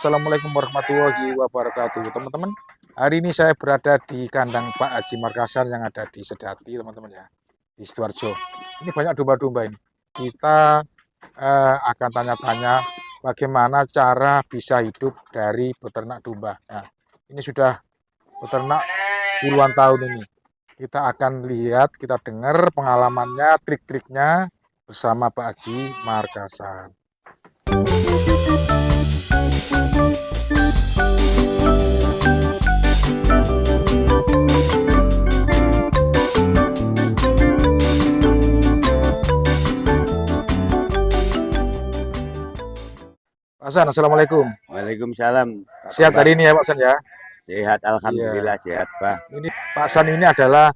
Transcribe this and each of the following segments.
Assalamualaikum warahmatullahi wabarakatuh, teman-teman. Hari ini saya berada di kandang Pak Haji Markasar yang ada di Sedati, teman-teman ya, di Sidoarjo. Ini banyak domba-domba ini. Kita akan tanya-tanya bagaimana cara bisa hidup dari peternak domba. Nah, ini sudah peternak puluhan tahun ini. Kita akan lihat, kita dengar pengalamannya, trik-triknya bersama Pak Haji Markasar. Pak San, Assalamualaikum. Waalaikumsalam. Sehat hari ini ya Pak San ya? Sehat, Iya. alhamdulillah sehat, Pak. Ini Pak San ini adalah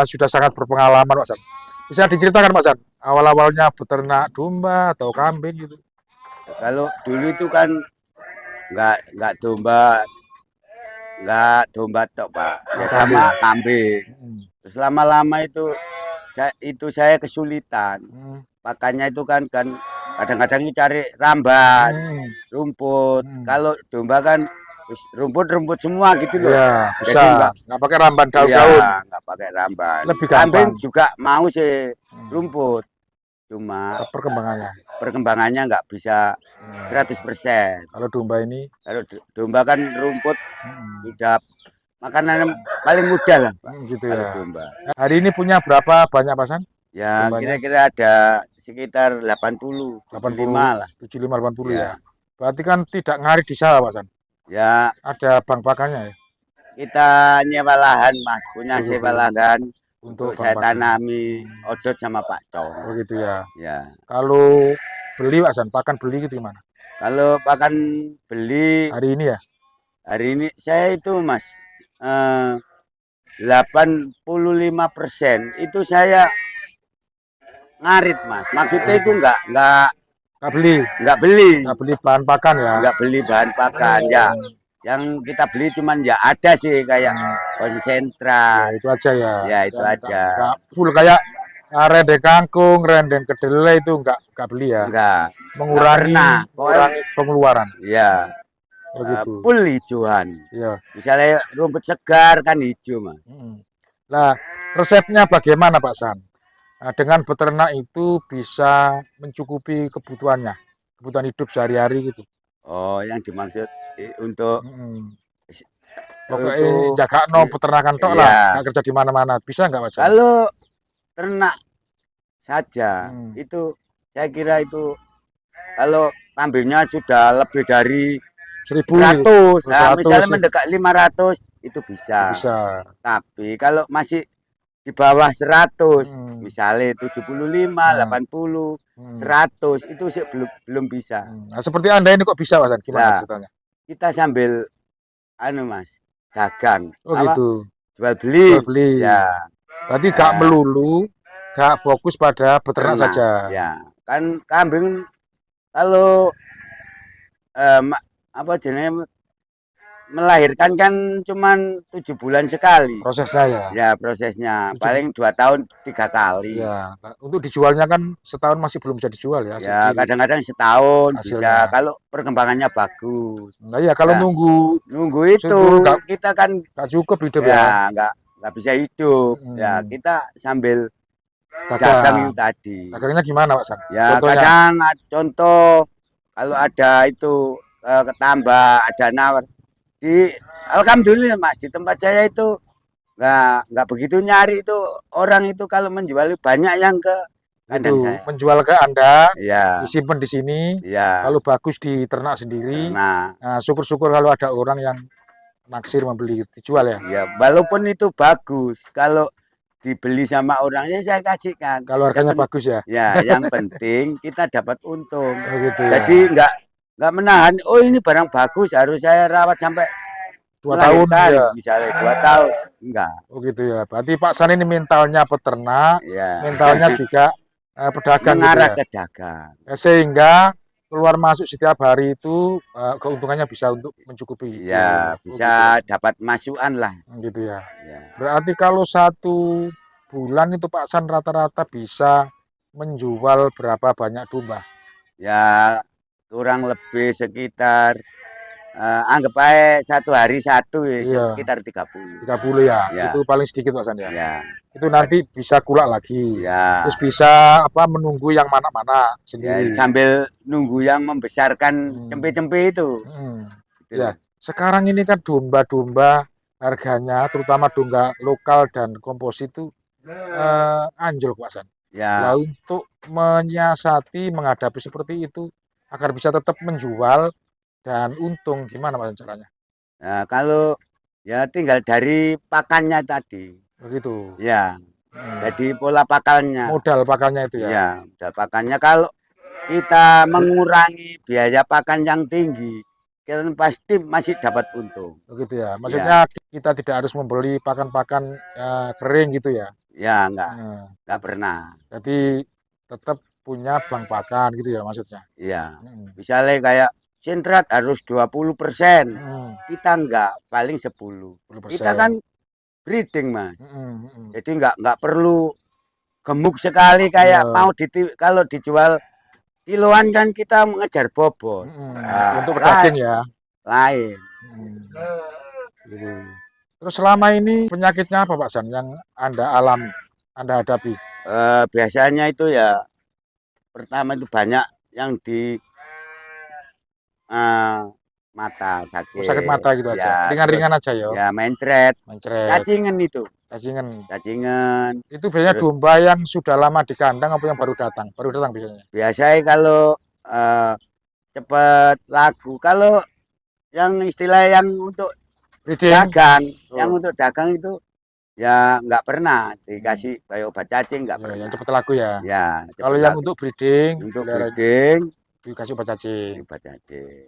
sudah sangat berpengalaman Pak San. Bisa diceritakan Pak San, awal-awalnya beternak domba atau kambing gitu? Kalau dulu itu kan nggak domba tok, Pak. Ya sama kambing. Terus lama-lama itu saya kesulitan. Makanya itu kan kadang-kadang cari ramban, rumput. Kalau domba kan rumput semua gitu loh. Iya, bisa. Jadi nggak pakai ramban daun-daun. Iya, nggak pakai ramban. Lebih Kambing gampang. juga mau sih rumput. Cuma perkembangannya nggak bisa 100%. Kalau domba ini, Kalau domba kan rumput sudah makanan paling mudah lah, Pak. gitu Kalau ya. domba. Hari ini punya berapa banyak Pak San? Ya, Dombanya? kira-kira ada sekitar 80, 75 lah. 75, 80 ya. Ya. Berarti kan tidak ngarit di sawah Pak San? Ya, Ada bank pakannya ya? kita nyewa lahan, Mas. Punya sewa lahan Untuk saya bank pakan. tanami odot sama pakcoy. Oh gitu ya. Ya. Kalau beli Pak San, pakan beli gitu gimana? Kalau pakan beli Hari ini ya? hari ini saya itu, Mas, 85% itu saya ngarit, Mas. Maksudnya itu nggak beli bahan pakan ya? nggak beli bahan pakan ya. Yang kita beli cuman ya ada sih kayak konsentrat. Ya, itu aja ya. Ya itu aja. Nggak full kayak rendeng kangkung, rendeng kedelai itu nggak beli ya? Enggak. Mengurangi pengeluaran. Iya. Oh gitu. Full hijauan. Iya. Misalnya rumput segar kan hijau, Mas. Nah, resepnya bagaimana Pak San? Nah, dengan beternak itu bisa mencukupi kebutuhan hidup sehari-hari gitu. Oh, yang dimaksud untuk pokoknya jaga peternakan tok lah, nggak kerja di mana-mana. Bisa nggak Pak San? Kalau ternak saja itu saya kira itu kalau kambingnya sudah lebih dari 100, nah, misalnya mendekat 500 itu bisa. Tapi kalau masih di bawah 100, misalnya 75, 80, 100 itu sih belum bisa. Nah, seperti Anda ini kok bisa Pak San? Gimana ceritanya? Kita sambil Mas, dagang. Oh gitu. Jual beli. Ya. Berarti gak melulu, gak fokus pada beternak saja. Ya, kan kambing kalau apa jenis melahirkan kan cuman 7 bulan sekali prosesnya ya. Ya prosesnya paling 2 tahun 3 kali. Ya, untuk dijualnya kan setahun masih belum bisa dijual ya. Ya kadang-kadang setahun hasilnya. Bisa kalau perkembangannya bagus. Nah iya kalau nunggu itu kita kan gak cukup hidup ya. Nggak bisa hidup. Ya kita sambil dagang itu tadi. Dagangnya gimana Pak San? Ya kadang contoh kalau ada itu ketambah ada nawar alhamdulillah Mas di tempat saya itu nggak begitu nyari itu orang itu kalau menjual banyak yang ke kandang saya. Menjual ke Anda, ya. Disimpan di sini, ya. Kalau bagus diternak sendiri. Nah, syukur-syukur kalau ada orang yang naksir membeli dijual ya. Ya, walaupun itu bagus kalau dibeli sama orangnya saya kasihkan. Kalau harganya bagus ya. Ya, yang penting kita dapat untung. Oh, gitu ya. Jadi nggak menahan. Oh ini barang bagus harus saya rawat sampai 2 tahun ya. Misalnya 2 tahun enggak. Oh gitu ya. Berarti Pak San ini mentalnya peternak, mentalnya juga pedagang. Mengarah ke dagang. Sehingga keluar masuk setiap hari itu keuntungannya bisa untuk mencukupi. Ya, bisa dapat masukan lah. Gitu ya. Berarti kalau 1 bulan itu Pak San rata-rata bisa menjual berapa banyak domba? Ya kurang lebih sekitar Anggap aja satu hari satu ya Iya. sekitar 30. 30 ya. Ya. Itu paling sedikit Pak San ya. Ya, Itu nanti bisa kulak lagi. ya. Terus bisa apa menunggu yang mana-mana Ya, sendiri. sambil nunggu yang membesarkan Hmm. cempe-cempe itu. Gitu. Ya, sekarang ini kan domba-domba harganya terutama domba lokal dan komposit itu anjlok Pak San. Ya, Lah untuk menyiasati menghadapi seperti itu agar bisa tetap menjual dan untung gimana Pak San caranya? nah, kalau ya tinggal dari pakannya tadi. Begitu. Ya, Hmm. jadi pola pakannya. Modal pakannya itu ya. Ya, modal pakannya kalau kita mengurangi biaya pakan yang tinggi, kita pasti masih dapat untung. Begitu ya. Maksudnya kita tidak harus membeli pakan-pakan kering gitu ya. Ya, enggak Nah, pernah. jadi tetap punya bank pakan gitu ya maksudnya. Ya, misalnya kayak sintrat harus 20%, kita enggak, paling 10. 10%. Kita kan breeding Mas, jadi enggak perlu gemuk sekali kayak mau kalau dijual kiloan kan kita mengejar bobot. Untuk pedaging ya. Lain. Gitu. Terus selama ini penyakitnya apa Pak San yang Anda alami, Anda hadapi? Biasanya itu ya pertama itu banyak yang di mata sakit. Sakit mata gitu aja. Ringan-ringan aja ya. Ya, mencret. Cacingan itu. Cacingan. Itu biasanya domba yang sudah lama di kandang apa yang baru datang? Baru datang biasanya. Biasanya kalau cepat laku. Kalau yang istilah yang untuk dagang, yang untuk dagang itu ya nggak pernah dikasih kayak obat cacing, nggak pernah. Yang cepat laku ya. Ya. Kalau yang untuk breeding, dikasih obat cacing.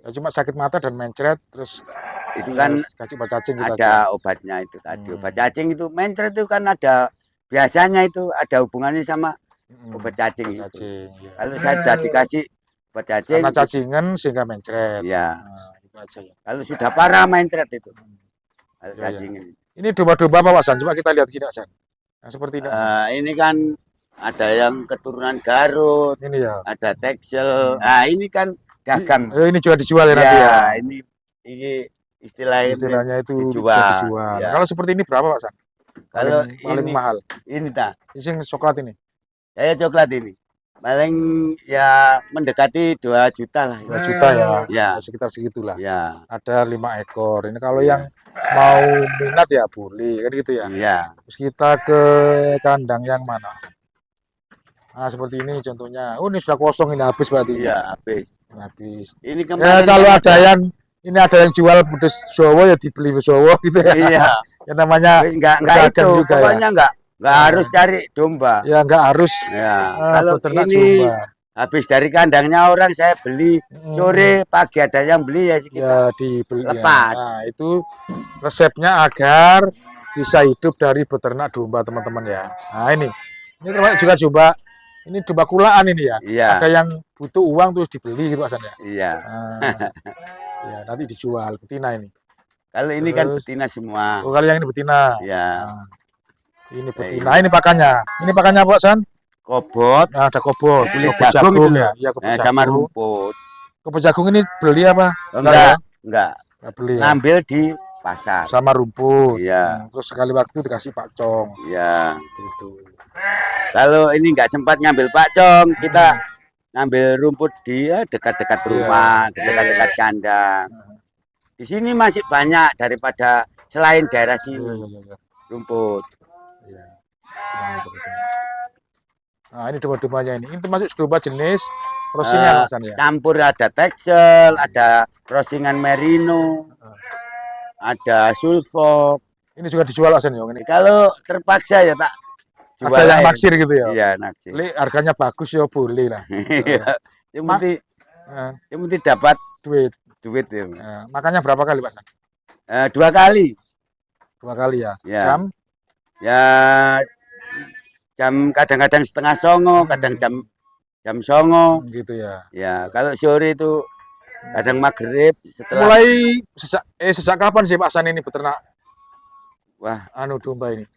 Ya, cuma sakit mata dan mencret terus itu kan kasih obat cacing gitu ada aja. Obatnya itu tadi. Obat cacing itu mencret itu kan ada biasanya itu ada hubungannya sama obat cacing. Ya. Kalau saya sudah dikasih obat cacing, karena cacingan sehingga mencret. Ya. Itu aja ya. Kalau sudah parah mencret itu. Kalau cacingan. Ini domba-domba apa Pak San? Coba kita lihat gini San. Nah, seperti ini. Ini kan ada yang keturunan Garut, ini ya. Ada Texel. Nah, ini kan dagang. Ini juga dijual ya nanti ya. Ini istilahnya itu dijual. Ya. Kalau seperti ini berapa Pak San? Kalau paling mahal. Ini tak. Ini coklat ini. Ya coklat ini. Paling ya mendekati 2 juta lah. 2 juta ya. Ya. Sekitar segitulah. Ya. Ada 5 ekor. Ini kalau yang mau minat ya boleh kan gitu ya. Iya. Terus kita ke kandang yang mana? Nah, seperti ini contohnya. Oh, ini sudah kosong ini habis berarti. Iya, habis. Ini kemarin kalau ada yang jual pedes Jawa ya dibeli Jawa gitu ya. Iya. Ya namanya enggak itu juga pokoknya ya. Enggak harus cari domba. Ya enggak harus. Ya. Kalau ini domba. Habis dari kandangnya orang saya beli sore pagi ada yang beli ya kita dibeli. Lepas. Nah, itu resepnya agar bisa hidup dari beternak domba teman-teman ya. Nah, ini termasuk juga coba ini domba kulaan ini ya. Iya. Ada yang butuh uang terus dibeli gitu Pak San ya. Iya. Ya, nanti dijual betina ini. Kalau ini kan betina semua. Oh, kalau yang ini betina. Iya. Ini betina, ini pakannya. Ini pakannya Pak San? Kobot. Nah, ada kobot, kulit jagung ya. Iya, kobot jagung. Sama rumput. Kobot jagung ini beli apa? Enggak beli. Ya? Ngambil di pasar. Sama rumput. Iya. Terus sekali waktu dikasih pakcong. Iya. Gitu. Kalau ini nggak sempat ngambil pakcong, kita ngambil rumput di dekat-dekat rumah, dekat-dekat kandang. Di sini masih banyak daripada selain daerah sini rumput. Iya. Nah, ini domba-dombanya ini. Ini termasuk domba jenis crossingan Mas ya. Campur ada Texel, ada crossingan Merino, ada Sulfok. Ini juga dijual Mas ya ini. Kalau terpaksa ya tak jual. Ada yang naksir gitu ya. Iya, naksir. Harganya bagus ya boleh lah. Yang penting dapat duit ya. Makannya berapa kali Pak? 2 kali. 2 kali ya. Jam? Ya jam kadang-kadang setengah songo, kadang jam songo. Gitu ya. Ya, kalau sore itu kadang maghrib setelah. Mulai sejak kapan sih Pak San ini beternak? Wah, domba ini.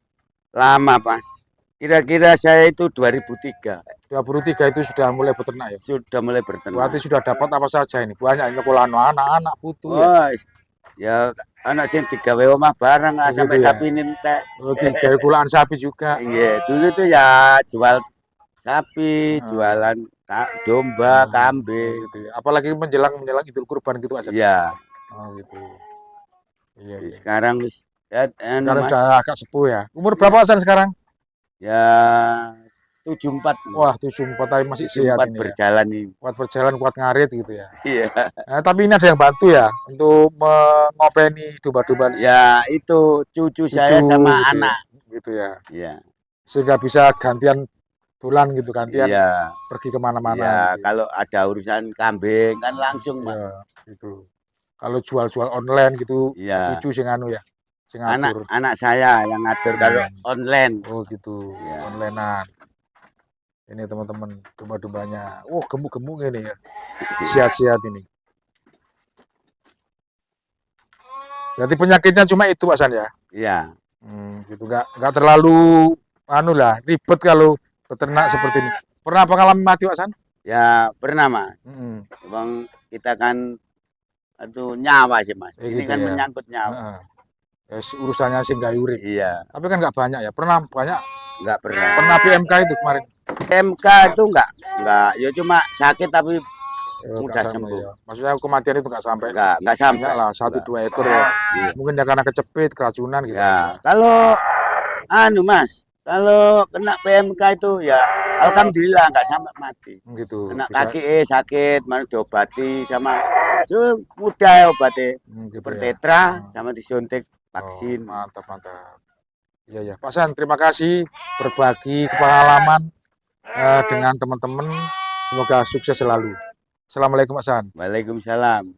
Lama, Mas. Kira-kira saya itu 2003 2003 itu sudah mulai beternak ya? sudah mulai berternak. Berarti sudah dapat apa saja ini? Banyak nyekolah anak-anak putu ya? Wah, ya anak sing digawe omah bareng Oh, sampai gitu ya? sapi entek. Oh, kayak kulaan sapi juga. Iya, dulu tuh ya jual sapi, Heeh. jualan domba, Oh, kambing. gitu ya. Apalagi menjelang Idul Kurban gitu aja. Iya, Oh, gitu. Iya, iya. sekarang ya, Sekarang Mas, sudah agak sepuh ya. Umur berapa Hasan sekarang? ya 74 Wah, 74 tapi masih sehat 74 ini ya. berjalan ini. Kuat berjalan, kuat ngarit gitu ya. Iya. Tapi ini ada yang bantu ya untuk mengopeni domba-domba di sini. Ya itu cucu saya Cucu sama gitu ya. anak. Gitu ya. Iya. Sehingga bisa gantian bulan gitu, gantian Iya. pergi kemana-mana Ya, gitu ya. kalau ada urusan kambing kan langsung, Mas. Iya, gitu. Kalau jual-jual online gitu, Iya. cucu sing anu ya, sing ngatur. Anak saya yang ngatur kalau online. Oh gitu, Iya. onlinean. Ini teman-teman domba-dombanya. Oh, gemuk-gemuk ini ya. Sehat-sehat ini. Jadi penyakitnya cuma itu, Pak San ya. Iya. Gitu nggak terlalu anu lah, ribet kalau peternak seperti ini. Pernah pengalaman mati, Pak San? Ya pernah, Mas. Mm. Bang, kita kan itu nyawa sih, Mas. Ini Gitu kan ya. menyangkut nyawa. Heeh. Ya, urusannya sih nggak urip. Iya, Tapi kan nggak banyak ya. Pernah banyak. nggak pernah. Pernah PMK itu kemarin. MK itu enggak, ya cuma sakit tapi Nggak udah sampai sembuh. ya. Maksudnya kematian itu nggak sampai. Enggak sampai. Banyak lah, 1-2 ekor ya. Iya. Mungkin dia karena kecepit, keracunan gitu. Ya, kalau anu Mas, kalau kena PMK itu ya alhamdulillah enggak sampai mati. Gitu. Kena Bisa, kaki sakit, mana diobati sama itu mudah ya obatnya. gitu ya. Bertetra sama disuntik vaksin. Oh, mantap, mantap. Iya, ya. Pak San, terima kasih berbagi pengalaman dengan teman-teman. Semoga sukses selalu. Assalamualaikum, Pak San. Waalaikumsalam.